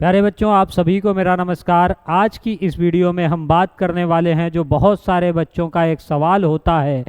प्यारे बच्चों, आप सभी को मेरा नमस्कार। आज की इस वीडियो में हम बात करने वाले हैं जो बहुत सारे बच्चों का एक सवाल होता है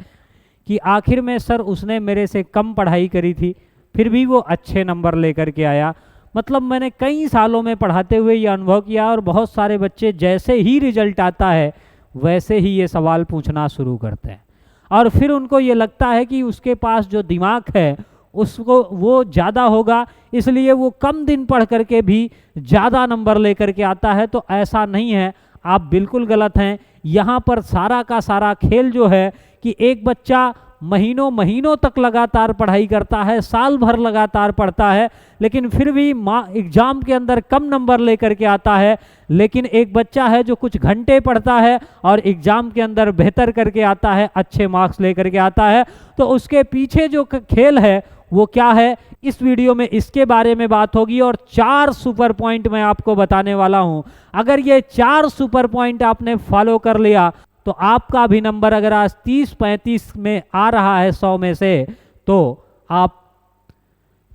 कि आखिर में सर उसने मेरे से कम पढ़ाई करी थी फिर भी वो अच्छे नंबर लेकर के आया। मतलब मैंने कई सालों में पढ़ाते हुए ये अनुभव किया और बहुत सारे बच्चे जैसे ही रिजल्ट आता है वैसे ही ये सवाल पूछना शुरू करते हैं और फिर उनको ये लगता है कि उसके पास जो दिमाग है उसको वो ज़्यादा होगा, इसलिए वो कम दिन पढ़ करके भी ज़्यादा नंबर लेकर के आता है। तो ऐसा नहीं है, आप बिल्कुल गलत हैं। यहाँ पर सारा का सारा खेल जो है कि एक बच्चा महीनों महीनों तक लगातार पढ़ाई करता है, साल भर लगातार पढ़ता है, लेकिन फिर भी एग्जाम के अंदर कम नंबर लेकर के आता है। लेकिन एक बच्चा है जो कुछ घंटे पढ़ता है और एग्जाम के अंदर बेहतर करके आता है, अच्छे मार्क्स लेकर के आता है। तो उसके पीछे जो खेल है वो क्या है, इस वीडियो में इसके बारे में बात होगी और 4 सुपर पॉइंट मैं आपको बताने वाला हूं। अगर ये 4 सुपर पॉइंट आपने फॉलो कर लिया तो आपका भी नंबर अगर आज 30-35 में आ रहा है 100 में से, तो आप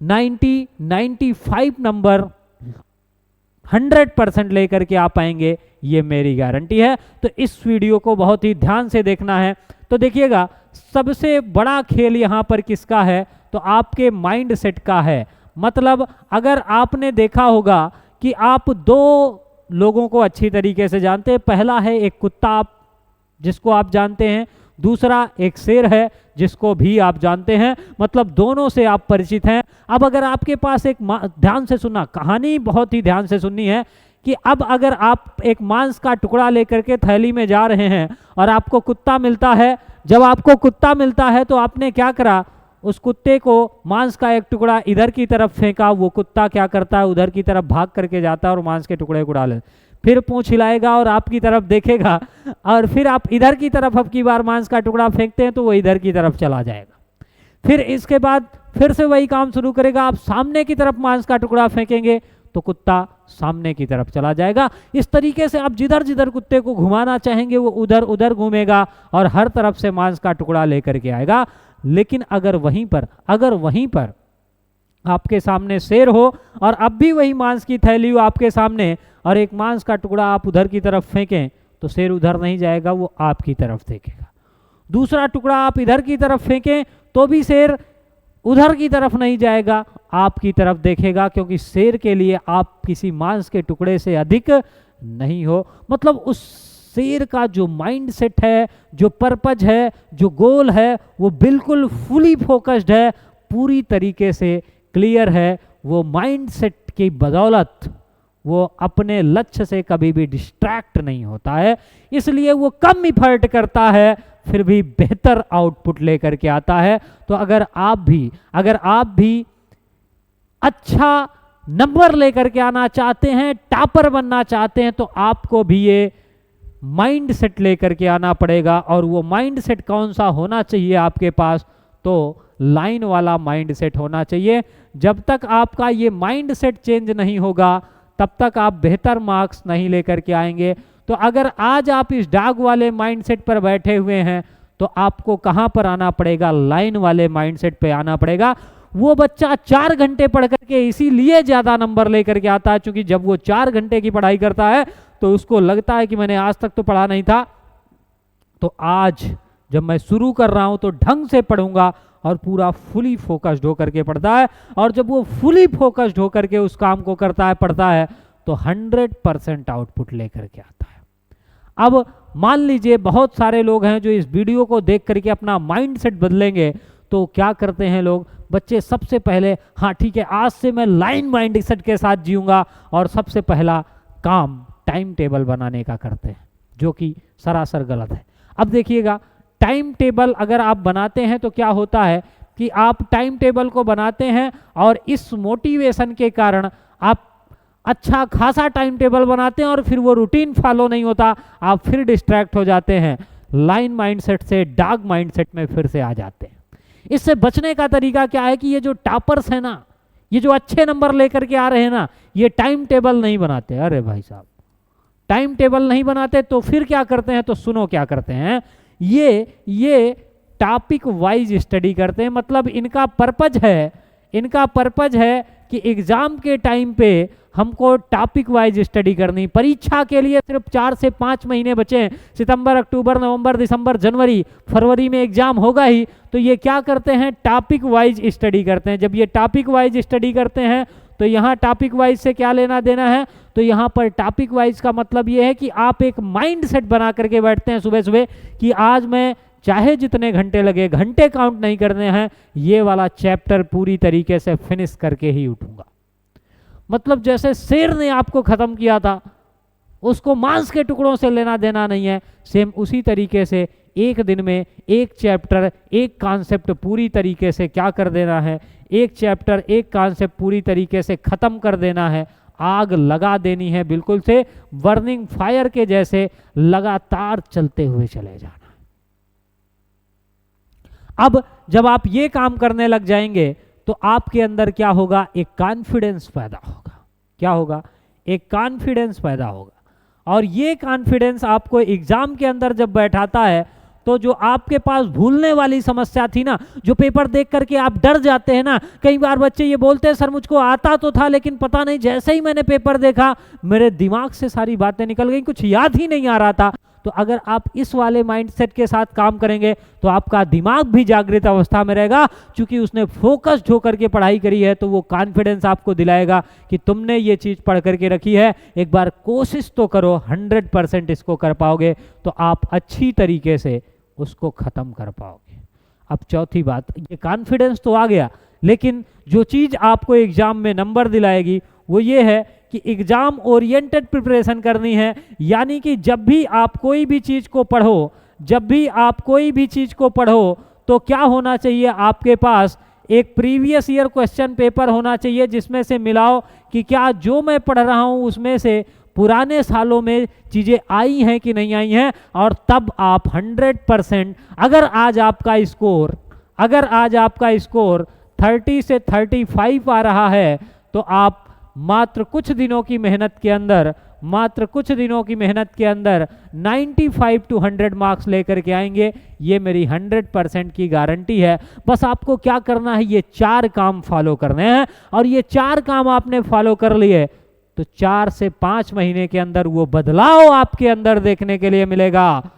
90-95 नंबर 100% लेकर के आ पाएंगे, ये मेरी गारंटी है। तो इस वीडियो को बहुत ही ध्यान से देखना है। तो देखिएगा, सबसे बड़ा खेल यहाँ पर किसका है, तो आपके माइंड सेट का है। मतलब अगर आपने देखा होगा कि आप दो लोगों को अच्छी तरीके से जानते हैं। पहला है एक कुत्ता जिसको आप जानते हैं, दूसरा एक शेर है जिसको भी आप जानते हैं। मतलब दोनों से आप परिचित हैं। अब अगर आपके पास एक ध्यान से सुनना, कहानी बहुत ही ध्यान से सुननी है कि अब अगर आप एक मांस का टुकड़ा लेकर के थैली में जा रहे हैं और आपको कुत्ता मिलता है, जब आपको कुत्ता मिलता है तो आपने क्या करा, उस कुत्ते को मांस का एक टुकड़ा इधर की तरफ फेंका। वो कुत्ता क्या करता है, उधर की तरफ भाग करके जाता है और मांस के टुकड़े को उड़ा ले, फिर पूंछ हिलाएगा और आपकी तरफ देखेगा और फिर आप इधर की तरफ अब की बार मांस का टुकड़ा फेंकते हैं तो वो इधर की तरफ चला जाएगा। फिर इसके बाद फिर से वही काम शुरू करेगा, आप सामने की तरफ मांस का टुकड़ा फेंकेंगे तो कुत्ता सामने की तरफ चला जाएगा। इस तरीके से आप जिधर जिधर कुत्ते को घुमाना चाहेंगे वो उधर उधर घूमेगा और हर तरफ से मांस का टुकड़ा लेकर के आएगा। लेकिन अगर वहीं पर आपके सामने शेर हो और अब भी वही मांस की थैली हो आपके सामने और एक मांस का टुकड़ा आप उधर की तरफ फेंकें तो शेर उधर नहीं जाएगा, वो आपकी तरफ फेंकेगा। दूसरा टुकड़ा आप इधर की तरफ फेंकें तो भी शेर उधर की तरफ नहीं जाएगा, आपकी तरफ देखेगा, क्योंकि शेर के लिए आप किसी मांस के टुकड़े से अधिक नहीं हो। मतलब उस शेर का जो माइंड सेट है, जो पर्पज है, जो गोल है, वो बिल्कुल फुली फोकस्ड है, पूरी तरीके से क्लियर है। वो माइंड सेट की बदौलत वो अपने लक्ष्य से कभी भी डिस्ट्रैक्ट नहीं होता है, इसलिए वो कम इफर्ट करता है फिर भी बेहतर आउटपुट लेकर के आता है। तो अगर आप भी अच्छा नंबर लेकर के आना चाहते हैं, टॉपर बनना चाहते हैं, तो आपको भी ये माइंड सेट लेकर के आना पड़ेगा। और वो माइंड सेट कौन सा होना चाहिए आपके पास, तो लाइन वाला माइंड सेट होना चाहिए। जब तक आपका ये माइंड सेट चेंज नहीं होगा तब तक आप बेहतर मार्क्स नहीं लेकर के आएंगे। तो अगर आज आप इस डाग वाले माइंड सेट पर बैठे हुए हैं तो आपको कहाँ पर आना पड़ेगा, लाइन वाले माइंड सेट पे आना पड़ेगा। वो बच्चा 4 घंटे पढ़ करके इसीलिए ज़्यादा नंबर लेकर के आता है, क्योंकि जब वो 4 घंटे की पढ़ाई करता है तो उसको लगता है कि मैंने आज तक तो पढ़ा नहीं था, तो आज जब मैं शुरू कर रहा हूं तो ढंग से पढ़ूंगा, और पूरा फुली फोकस्ड होकर के पढ़ता है। और जब वो फुली फोकस्ड होकर के उस काम को करता है, पढ़ता है, तो 100% आउटपुट लेकर के आता है। अब मान लीजिए बहुत सारे लोग हैं जो इस वीडियो को देख करके अपना माइंड सेट बदलेंगे। तो क्या करते हैं लोग, बच्चे सबसे पहले, हाँ ठीक है, आज से मैं लाइन माइंड सेट के साथ जीऊंगा और सबसे पहला काम टाइम टेबल बनाने का करते हैं, जो कि सरासर गलत है। अब देखिएगा, टाइम टेबल अगर आप बनाते हैं तो क्या होता है कि आप टाइम टेबल को बनाते हैं और इस मोटिवेशन के कारण आप अच्छा खासा टाइम टेबल बनाते हैं और फिर वो रूटीन फॉलो नहीं होता, आप फिर डिस्ट्रैक्ट हो जाते हैं, लाइन माइंडसेट से डार्क माइंडसेट में फिर से आ जाते हैं। इससे बचने का तरीका क्या है कि ये जो टॉपर्स है ना, ये जो अच्छे नंबर लेकर के आ रहे हैं ना, ये टाइम टेबल नहीं बनाते। अरे भाई साहब, टाइम टेबल नहीं बनाते तो फिर क्या करते हैं, तो सुनो क्या करते हैं, ये टॉपिक वाइज स्टडी करते हैं। मतलब इनका पर्पज है कि एग्जाम के टाइम पे हमको टॉपिक वाइज स्टडी करनी। परीक्षा के लिए सिर्फ 4 से 5 महीने बचे हैं, सितंबर, अक्टूबर, नवंबर, दिसंबर, जनवरी, फरवरी में एग्जाम होगा ही। तो ये क्या करते हैं, टॉपिक वाइज स्टडी करते हैं। जब ये टॉपिक वाइज स्टडी करते हैं तो यहाँ टॉपिक वाइज से क्या लेना देना है, तो यहाँ पर टॉपिक वाइज का मतलब ये है कि आप एक माइंड सेट बना करके बैठते हैं सुबह सुबह कि आज मैं चाहे जितने घंटे लगे, घंटे काउंट नहीं करने हैं, ये वाला चैप्टर पूरी तरीके से फिनिश करके ही उठूंगा। मतलब जैसे शेर ने आपको खत्म किया था, उसको मांस के टुकड़ों से लेना देना नहीं है, सेम उसी तरीके से एक दिन में एक चैप्टर, एक कॉन्सेप्ट पूरी तरीके से क्या कर देना है, एक चैप्टर, एक कॉन्सेप्ट पूरी तरीके से खत्म कर देना है, आग लगा देनी है, बिल्कुल से बर्निंग फायर के जैसे लगातार चलते हुए चले जाना। अब जब आप ये काम करने लग जाएंगे तो आपके अंदर क्या होगा, एक कॉन्फिडेंस पैदा होगा। क्या होगा, एक कॉन्फिडेंस पैदा होगा। और ये कॉन्फिडेंस आपको एग्जाम के अंदर जब बैठाता है तो जो आपके पास भूलने वाली समस्या थी ना, जो पेपर देख करके आप डर जाते हैं ना, कई बार बच्चे ये बोलते हैं सर मुझको आता तो था लेकिन पता नहीं जैसे ही मैंने पेपर देखा मेरे दिमाग से सारी बातें निकल गई, कुछ याद ही नहीं आ रहा था। तो अगर आप इस वाले माइंडसेट के साथ काम करेंगे तो आपका दिमाग भी जागृत अवस्था में रहेगा, क्योंकि उसने फोकस्ड होकर के पढ़ाई करी है। तो वो कॉन्फिडेंस आपको दिलाएगा कि तुमने ये चीज़ पढ़ करके रखी है, एक बार कोशिश तो करो, 100% इसको कर पाओगे तो आप अच्छी तरीके से उसको ख़त्म कर पाओगे। अब चौथी बात, ये कॉन्फिडेंस तो आ गया, लेकिन जो चीज़ आपको एग्जाम में नंबर दिलाएगी वो ये है कि एग्जाम ओरिएंटेड प्रिपरेशन करनी है। यानी कि जब भी आप कोई भी चीज़ को पढ़ो, जब भी आप कोई भी चीज़ को पढ़ो तो क्या होना चाहिए, आपके पास एक प्रीवियस ईयर क्वेश्चन पेपर होना चाहिए जिसमें से मिलाओ कि क्या जो मैं पढ़ रहा हूँ उसमें से पुराने सालों में चीज़ें आई हैं कि नहीं आई हैं। और तब आप 100%, अगर आज आपका स्कोर 30 से 35 आ रहा है तो आप मात्र कुछ दिनों की मेहनत के अंदर 95 to 100 मार्क्स लेकर के आएंगे। ये मेरी 100% की गारंटी है। बस आपको क्या करना है, ये 4 काम फॉलो करने हैं, और ये 4 काम आपने फॉलो कर लिए तो 4 से 5 महीने के अंदर वो बदलाव आपके अंदर देखने के लिए मिलेगा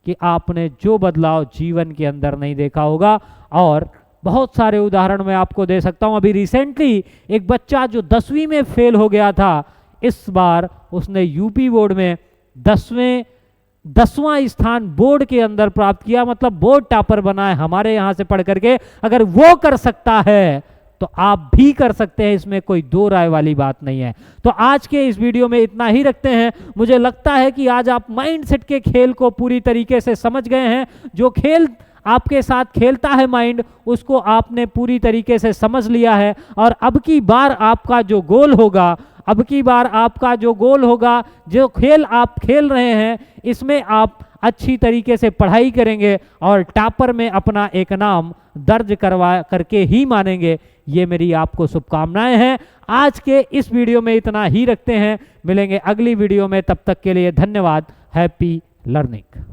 कि आपने जो बदलाव जीवन के अंदर नहीं देखा होगा। और बहुत सारे उदाहरण मैं आपको दे सकता हूं। अभी रिसेंटली एक बच्चा जो 10वीं में फेल हो गया था, इस बार उसने यूपी बोर्ड में 10वां स्थान बोर्ड के अंदर प्राप्त किया, मतलब बोर्ड टॉपर बना है हमारे यहां से पढ़ करके। अगर वो कर सकता है तो आप भी कर सकते हैं, इसमें कोई दो राय वाली बात नहीं है। तो आज के इस वीडियो में इतना ही रखते हैं। मुझे लगता है कि आज आप माइंडसेट के खेल को पूरी तरीके से समझ गए हैं। जो खेल आपके साथ खेलता है माइंड, उसको आपने पूरी तरीके से समझ लिया है। और अब की बार आपका जो गोल होगा, जो खेल आप खेल रहे हैं, इसमें आप अच्छी तरीके से पढ़ाई करेंगे और टॉपर में अपना एक नाम दर्ज करवा करके ही मानेंगे। ये मेरी आपको शुभकामनाएं हैं। आज के इस वीडियो में इतना ही रखते हैं, मिलेंगे अगली वीडियो में, तब तक के लिए धन्यवाद। Happy learning.